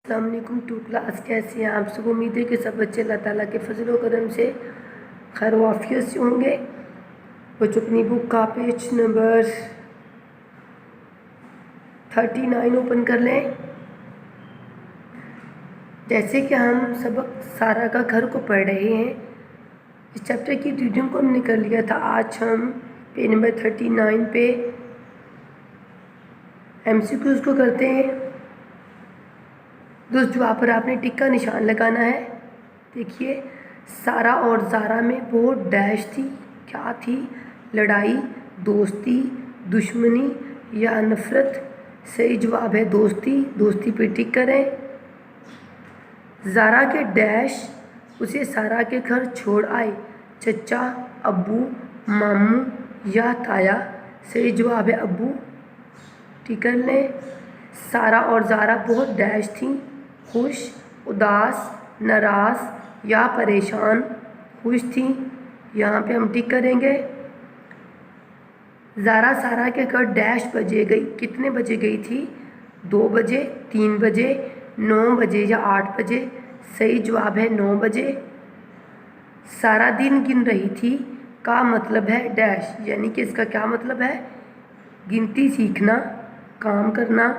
السلام علیکم to class, کیسے ہیں آپ سب؟ امید ہے کہ سب بچے اللہ تعالیٰ کے فضل و کرم سے خیر و عافیت سے ہوں گے۔ بچوں اپنی بک کا پیج نمبر 39 اوپن کر لیں۔ جیسے کہ ہم سبق سارا کا گھر کو پڑھ رہے ہیں، اس چیپٹر کی ریڈنگ کو ہم نے کر لیا تھا۔ آج ہم پیج نمبر 39 پہ MCQs کو کرتے ہیں۔ دوست جواب پر آپ نے ٹک کا نشان لگانا ہے۔ دیکھیے، سارا اور زارا میں بہت ڈیش تھی۔ کیا تھی؟ لڑائی، دوستی، دشمنی یا نفرت؟ صحیح جواب ہے دوستی۔ دوستی پہ ٹک کریں۔ زارا کے ڈیش اسے سارا کے گھر چھوڑ آئے، چچا، ابو، ماموں یا تایا؟ صحیح جواب ہے ابو، ٹک کر لیں۔ سارا اور زارا بہت ڈیش تھیں، خوش، اداس، ناراض یا پریشان؟ خوش تھیں، یہاں پہ ہم ٹک کریں گے۔ زارا سارا کے گھر ڈیش بجے گئی، کتنے بجے گئی تھی؟ 2 بجے، 3 بجے، 9 بجے یا 8 بجے؟ صحیح جواب ہے 9 بجے۔ سارا دن گن رہی تھی کا مطلب ہے ڈیش، یعنی کہ اس کا کیا مطلب ہے؟ گنتی سیکھنا، کام کرنا،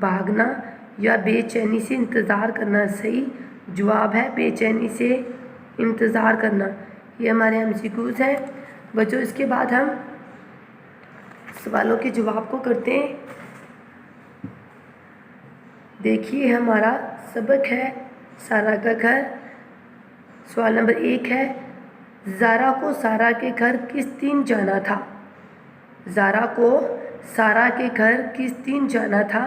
بھاگنا یا بے چینی سے انتظار کرنا؟ صحیح جواب ہے بے چینی سے انتظار کرنا۔ یہ ہمارے MCQs ہیں بچوں۔ اس کے بعد ہم سوالوں کے جواب کو کرتے ہیں۔ دیکھیے، ہمارا سبق ہے سارا کا گھر۔ سوال نمبر 1 ہے، زارا کو سارا کے گھر کس دن جانا تھا؟ زارا کو سارا کے گھر کس دن جانا تھا؟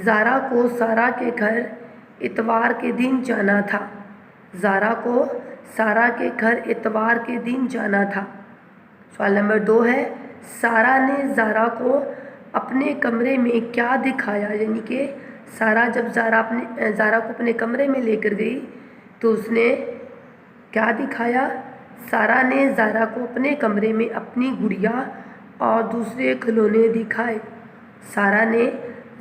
زارا کو سارا کے گھر اتوار کے دن جانا تھا۔ زارا کو سارا کے گھر اتوار کے دن جانا تھا۔ سوال نمبر 2 ہے، سارا نے زارا کو اپنے کمرے میں کیا دکھایا؟ یعنی کہ جب زارا کو اپنے کمرے میں لے کر گئی تو اس نے کیا دکھایا؟ سارا نے زارا کو اپنے کمرے میں اپنی گڑیا اور دوسرے کھلونے دکھائے۔ سارا نے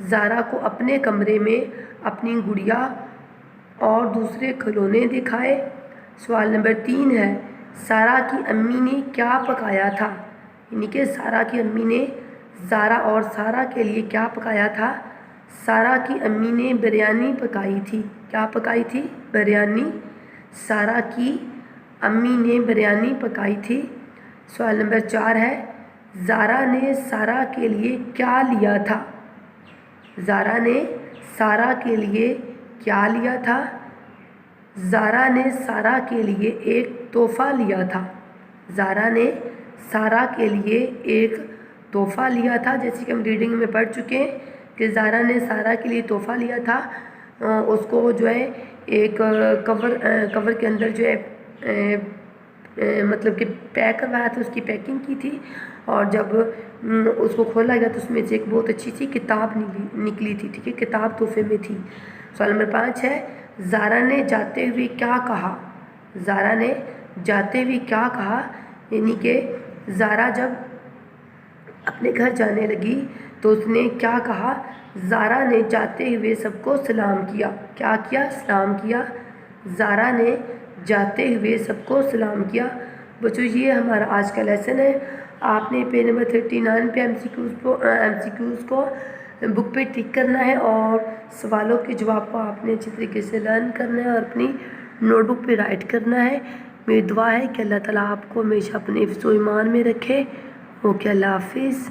زارا کو اپنے کمرے میں اپنی گڑیا اور دوسرے کھلونے دکھائے۔ سوال نمبر 3 ہے، سارا کی امی نے کیا پکایا تھا؟ یعنی کہ سارا کی امی نے زارا اور سارا کے لیے کیا پکایا تھا؟ سارا کی امی نے بریانی پکائی تھی۔ کیا پکائی تھی؟ بریانی۔ سارا کی امی نے بریانی پکائی تھی۔ سوال نمبر 4 ہے، زارا نے سارا کے لیے کیا لیا تھا؟ زارا نے سارا کے لیے کیا لیا تھا؟ زارا نے سارا کے لیے ایک تحفہ لیا تھا۔ زارا نے سارا کے لیے ایک تحفہ لیا تھا، جیسے کہ ہم ریڈنگ میں پڑھ چکے ہیں کہ زارا نے سارا کے لیے تحفہ لیا تھا۔ اس کو جو ہے ایک کور کے اندر جو ہے مطلب کہ پیک کروایا تھا، اس کی پیکنگ کی تھی، اور جب اس کو کھولا گیا تو اس میں سے ایک بہت اچھی سی کتاب نکلی تھی۔ ٹھیک ہے، کتاب تحفے میں تھی۔ سوال نمبر 5 ہے، زارا نے جاتے ہوئے کیا کہا؟ زارا نے جاتے ہوئے کیا کہا؟ یعنی کہ زارا جب اپنے گھر جانے لگی تو اس نے کیا کہا؟ زارا نے جاتے ہوئے سب کو سلام کیا۔ کیا کیا؟ سلام کیا۔ زارا نے جاتے ہوئے سب کو سلام کیا۔ بچوں، یہ ہمارا آج کا لیسن ہے۔ آپ نے پیج نمبر 39 پہ MCQs کو بک پہ ٹک کرنا ہے، اور سوالوں کے جواب کو آپ نے اچھی طریقے سے لرن کرنا ہے اور اپنی نوٹ بک پہ رائٹ کرنا ہے۔ میری دعا ہے کہ اللہ تعالیٰ آپ کو ہمیشہ اپنے حفظ و ایمان میں رکھے۔ اوکے، اللہ حافظ۔